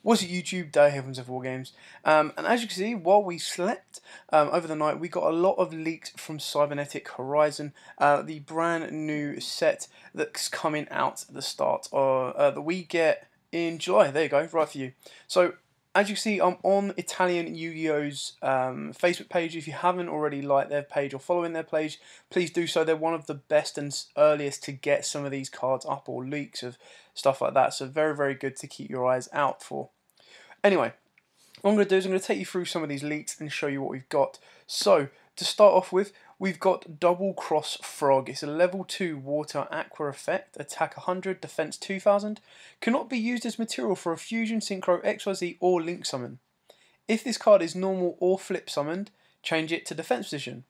What's it, YouTube? Day Heavens of Wargames. And as you can see, while we slept over the night, we got a lot of leaks from Cybernetic Horizon, the brand new set that's coming out at the start that we get in July. There you go, right for you. So, as you see, I'm on Italian Yu-Gi-Oh's Facebook page. If you haven't already liked their page or following their page, please do so. They're one of the best and earliest to get some of these cards up, or leaks of stuff like that. So very, very good to keep your eyes out for. Anyway, what I'm going to do is I'm going to take you through some of these leaks and show you what we've got. So, to start off with, we've got Double Cross Frog. It's a level 2 water aqua effect, attack 100, defense 2000. Cannot be used as material for a fusion, synchro, XYZ or link summon. If this card is normal or flip summoned, change it to defense position.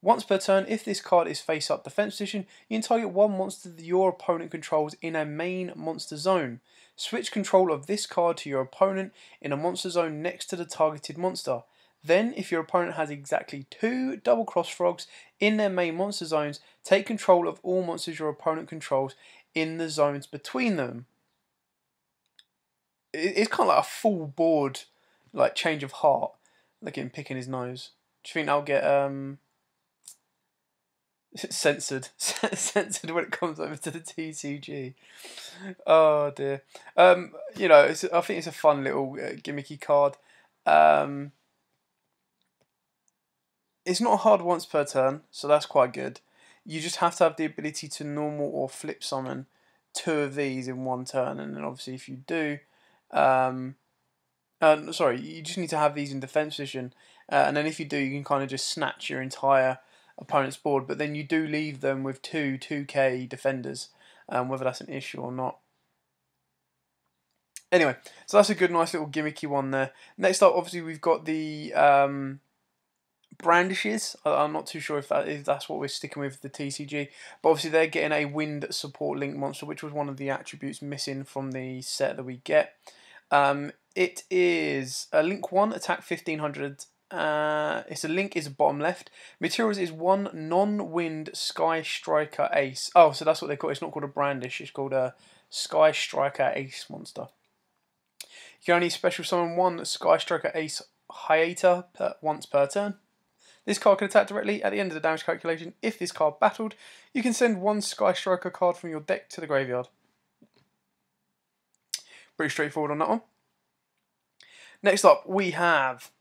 Once per turn, if this card is face up defense position, you can target one monster that your opponent controls in a main monster zone. Switch control of this card to your opponent in a monster zone next to the targeted monster. Then, if your opponent has exactly 2 Double Cross Frogs in their main monster zones, take control of all monsters your opponent controls in the zones between them. It's kind of like a full board, like change of heart. Look at him picking his nose. Do you think that'll get censored censored when it comes over to the TCG? Oh dear. You know, I think it's a fun little gimmicky card. It's not hard once per turn, so that's quite good. You just have to have the ability to normal or flip summon 2 of these in one turn, and then obviously if you do, sorry, you just need to have these in defense position, and then if you do, you can kind of just snatch your entire opponent's board, but then you do leave them with 2k defenders, whether that's an issue or not. Anyway, so that's a good, nice little gimmicky one there. Next up, obviously, we've got the Brandishes. I'm not too sure if that's what we're sticking with the TCG, but obviously they're getting a wind support link monster, which was one of the attributes missing from the set that we get. It is a link 1, attack 1500. It's a link is bottom left. Materials is 1 non-wind Sky Striker Ace. Oh, so that's what they call it. It's not called a Brandish. It's called a Sky Striker Ace monster. You can only special summon 1 Sky Striker Ace Hyata once per turn. This card can attack directly at the end of the damage calculation. If this card battled, you can send 1 Sky Striker card from your deck to the graveyard. Pretty straightforward on that one. Next up, we have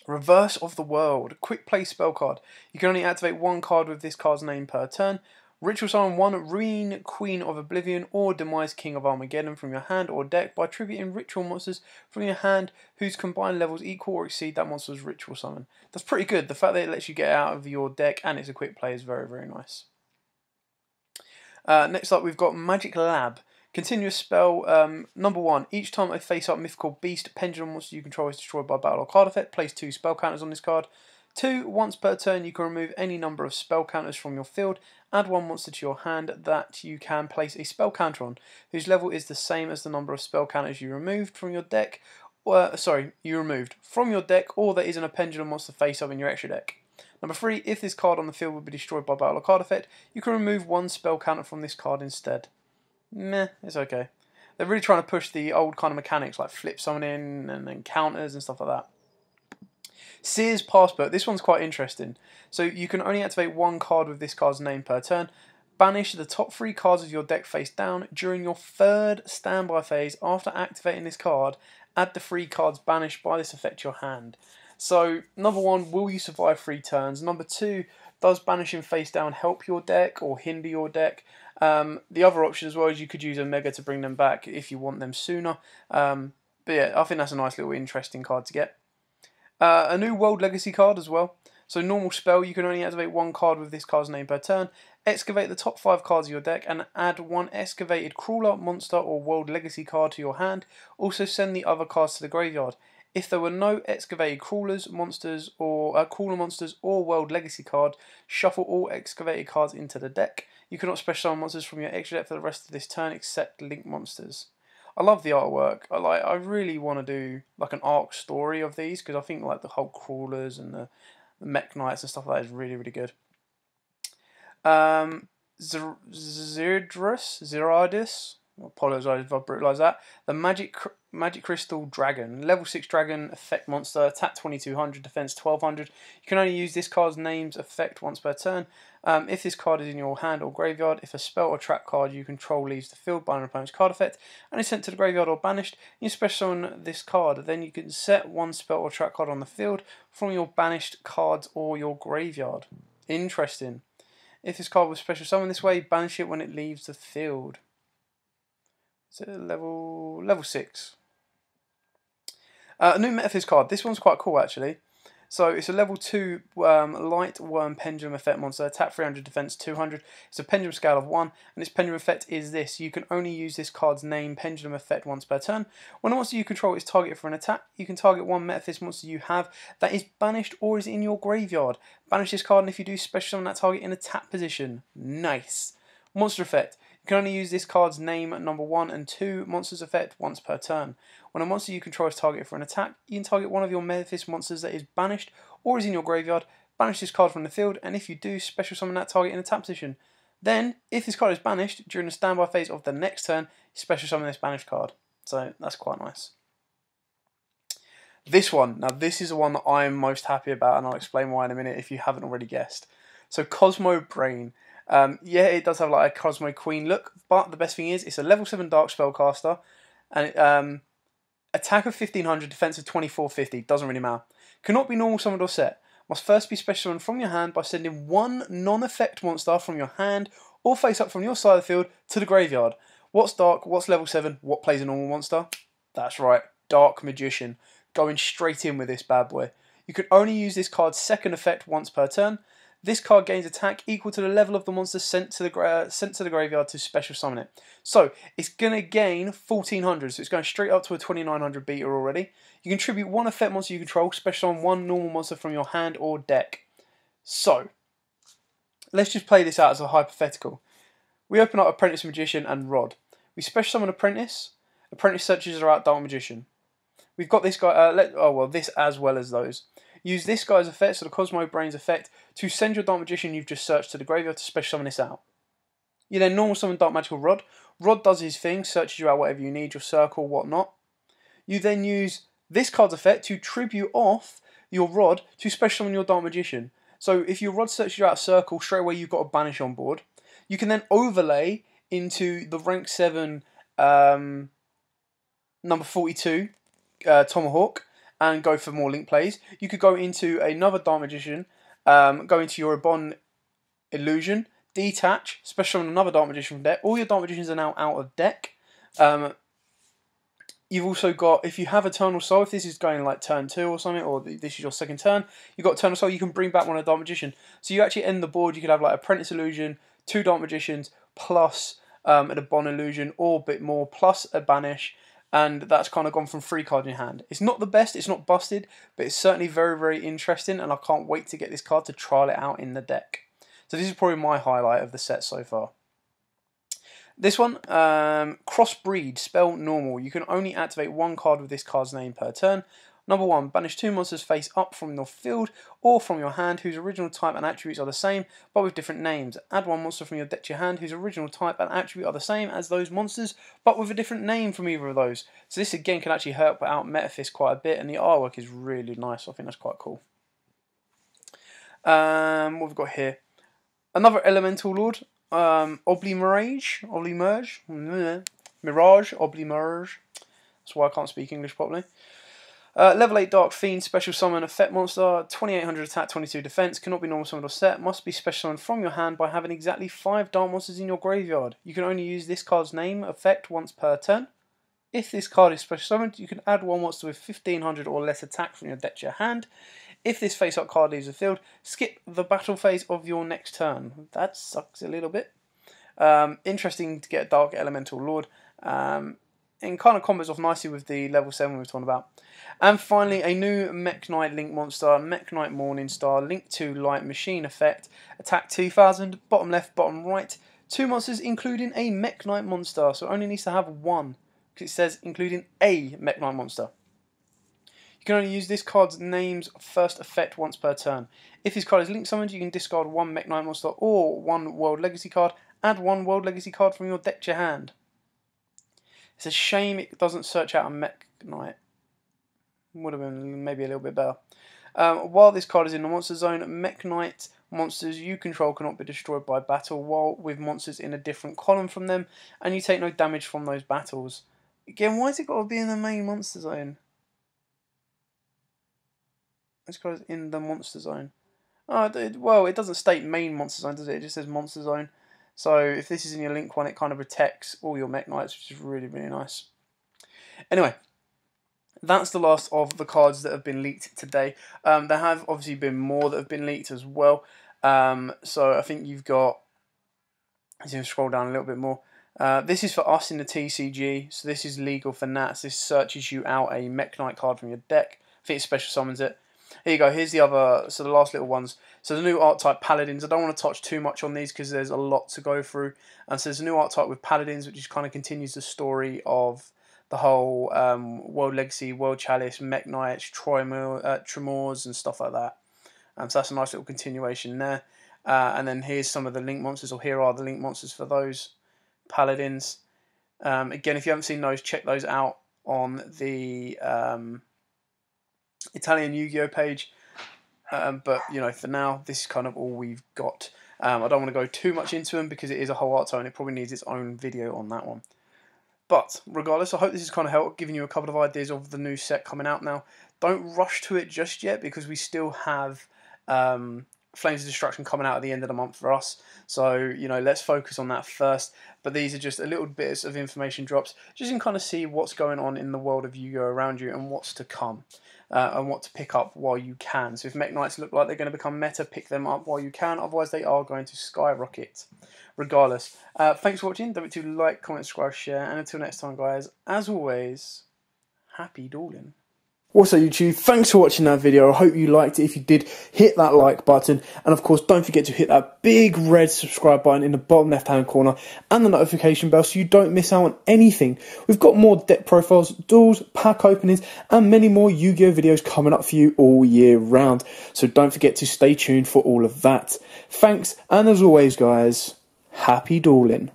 Reverse of the World. Quick play spell card. You can only activate 1 card with this card's name per turn. Ritual summon 1 Ruin Queen of Oblivion or Demise King of Armageddon from your hand or deck by tributing ritual monsters from your hand whose combined levels equal or exceed that monster's ritual summon. That's pretty good. The fact that it lets you get it out of your deck and it's a quick play is very, very nice. Next up, we've got Magic Lab. Continuous spell. Number 1. Each time a face-up mythical beast pendulum monster you control is destroyed by battle or card effect, place 2 spell counters on this card. 2. Once per turn, you can remove any number of spell counters from your field. Add 1 monster to your hand that you can place a spell counter on, whose level is the same as the number of spell counters you removed from your deck. You removed from your deck, or there isn't a pendulum monster face-up in your extra deck. Number 3. If this card on the field would be destroyed by battle or card effect, you can remove 1 spell counter from this card instead. Meh, it's okay. They're really trying to push the old kind of mechanics like flip summoning and then counters and stuff like that. Seer's Passport. This one's quite interesting. So you can only activate 1 card with this card's name per turn. Banish the top 3 cards of your deck face down. During your 3rd standby phase, after activating this card, add the 3 cards banished by this effect to your hand. So, number 1, will you survive 3 turns? Number 2, does banishing face down help your deck or hinder your deck? The other option as well is you could use Omega to bring them back if you want them sooner. But yeah, I think that's a nice little interesting card to get. A new World Legacy card as well. So normal spell, you can only activate 1 card with this card's name per turn. Excavate the top 5 cards of your deck and add 1 excavated crawler, monster or World Legacy card to your hand. Also send the other cards to the graveyard. If there were no excavated crawlers, monsters or crawler monsters or World Legacy card, shuffle all excavated cards into the deck. You cannot special summon monsters from your extra deck for the rest of this turn except link monsters. I love the artwork. I really want to do like an arc story of these because I think like the whole crawlers and the mech knights and stuff like that is really, really good. Ziradis, I apologise if I brutalise that. The Magic Crystal Dragon. Level 6 Dragon, effect monster, attack 2200, defense 1200. You can only use this card's name's effect once per turn. If this card is in your hand or graveyard, if a spell or trap card you control leaves the field by an opponent's card effect and is sent to the graveyard or banished, you special summon this card. Then you can set one spell or trap card on the field from your banished cards or your graveyard. Interesting. If this card was special summoned this way, banish it when it leaves the field. So level 6. A new Metaphys card. This one's quite cool actually. So it's a level 2 light worm pendulum effect monster. Attack 300, defense 200. It's a pendulum scale of 1, and its pendulum effect is this. You can only use this card's name pendulum effect once per turn. When a monster you control is targeted for an attack, you can target one Metaphys monster you have that is banished or is in your graveyard. Banish this card, and if you do, special summon that target in attack position. Nice. Monster effect. You can only use this card's name number 1 and 2 monsters effect once per turn. When a monster you control is targeted for an attack, you can target one of your Metaphys monsters that is banished or is in your graveyard, banish this card from the field, and if you do, special summon that target in attack position. Then, if this card is banished during the standby phase of the next turn, you special summon this banished card. So that's quite nice. This one, now this is the one that I'm most happy about, and I'll explain why in a minute if you haven't already guessed. So Cosmobrain. Yeah, it does have like a Cosmo Queen look, but the best thing is it's a level 7 Dark Spellcaster, and it, attack of 1500, defense of 2450, doesn't really matter. Cannot be normal summoned or set. Must first be special summoned from your hand by sending one non-effect monster from your hand or face up from your side of the field to the graveyard. What's dark? What's level 7? What plays a normal monster? That's right, Dark Magician. Going straight in with this bad boy. You can only use this card's second effect once per turn. This card gains attack equal to the level of the monster sent to the graveyard to special summon it. So it's going to gain 1400, so it's going straight up to a 2900 beta already. You contribute one effect monster you control, special summon one normal monster from your hand or deck. So let's just play this out as a hypothetical. We open up Apprentice Magician and Rod. We special summon Apprentice. Apprentice searches are out Dark Magician. We've got this guy, this as well as those. Use this guy's effect, so the Cosmobrain's effect, to send your Dark Magician you've just searched to the graveyard to special summon this out. You then normal summon Dark Magical Rod. Rod does his thing, searches you out whatever you need, your circle, whatnot. You then use this card's effect to tribute off your Rod to special summon your Dark Magician. So if your Rod searches you out a circle, straight away you've got a Banish on board. You can then overlay into the rank 7 number 42 Tomahawk and go for more link plays. You could go into another Dark Magician, go into your Ebon Illusion, detach, special summon another Dark Magician from deck. All your Dark Magicians are now out of deck. You've also got, if you have Eternal Soul, if this is going like turn 2 or something, or this is your second turn, you've got Eternal Soul, you can bring back one of the Dark Magician. So you actually end the board, you could have like Apprentice Illusion, 2 Dark Magicians, plus an Ebon Illusion, or a bit more, plus a Banish, and that's kind of gone from 3 cards in your hand. It's not the best, it's not busted, but it's certainly very, very interesting, and I can't wait to get this card to trial it out in the deck. So this is probably my highlight of the set so far. This one, Crossbreed, spell normal. You can only activate one card with this card's name per turn. Number 1, banish 2 monsters face up from your field or from your hand whose original type and attributes are the same but with different names. Add one monster from your deck to your hand whose original type and attribute are the same as those monsters but with a different name from either of those. So this again can actually help out Metaphys quite a bit, and the artwork is really nice. I think that's quite cool. What have we got here? Another Elemental Lord, Oblimerage. That's why I can't speak English properly. Level 8 Dark Fiend, special summon, effect monster, 2800 attack, 22 defense, cannot be normal summoned or set, must be special summoned from your hand by having exactly 5 dark monsters in your graveyard. You can only use this card's name effect once per turn. If this card is special summoned, you can add one monster with 1500 or less attack from your deck to your hand. If this face-up card leaves the field, skip the battle phase of your next turn. That sucks a little bit. Interesting to get a Dark Elemental Lord. And kind of combos off nicely with the level 7 we were talking about. And finally, a new Mech Knight Link monster, Mech Knight Morningstar, Link 2 Light Machine effect, attack 2000, bottom left, bottom right. 2 monsters including a Mech Knight monster, so it only needs to have 1, because it says including a Mech Knight monster. You can only use this card's name's first effect once per turn. If this card is link summoned, you can discard 1 Mech Knight monster or 1 World Legacy card, add 1 World Legacy card from your deck to your hand. It's a shame it doesn't search out a Mech Knight. Would have been maybe a little bit better. While this card is in the monster zone, Mech Knight monsters you control cannot be destroyed by battle while with monsters in a different column from them, and you take no damage from those battles. Again, why has it got to be in the main monster zone? This card is in the monster zone. Oh, well, it doesn't state main monster zone, does it? It just says monster zone. So if this is in your link one, it kind of protects all your Mech Knights, which is really, really nice. Anyway, that's the last of the cards that have been leaked today. There have obviously been more that have been leaked as well. So I think you've got, as you scroll down a little bit more, this is for us in the TCG, so this is legal for Nats. This searches you out a Mech Knight card from your deck. I think it special summons it. Here you go, here's the other, so the last little ones. So the new archetype Paladins, I don't want to touch too much on these because there's a lot to go through. And so there's a new archetype with Paladins, which just kind of continues the story of the whole World Legacy, World Chalice, Mech Knights, Tremors and stuff like that. So that's a nice little continuation there. And then here's some of the link monsters, or here are the link monsters for those Paladins. Again, if you haven't seen those, check those out on the Italian Yu-Gi-Oh page. But, you know, for now, this is kind of all we've got. I don't want to go too much into them because it is a whole art and it probably needs its own video on that one. But regardless, I hope this has kind of helped, giving you a couple of ideas of the new set coming out now. Don't rush to it just yet because we still have Flames of Destruction coming out at the end of the month for us. So, you know, let's focus on that first. But these are just a little bits of information drops, just to kind of see what's going on in the world of Yu-Gi-Oh around you and what's to come. And what to pick up while you can. So if Mech Knights look like they're going to become meta, pick them up while you can. Otherwise, they are going to skyrocket. Regardless, thanks for watching. Don't forget to like, comment, subscribe, share. And until next time, guys, as always, happy dueling. Also, YouTube, thanks for watching that video. I hope you liked it. If you did, hit that like button. And of course, don't forget to hit that big red subscribe button in the bottom left-hand corner and the notification bell so you don't miss out on anything. We've got more deck profiles, duels, pack openings, and many more Yu-Gi-Oh videos coming up for you all year round. So don't forget to stay tuned for all of that. Thanks, and as always, guys, happy dueling.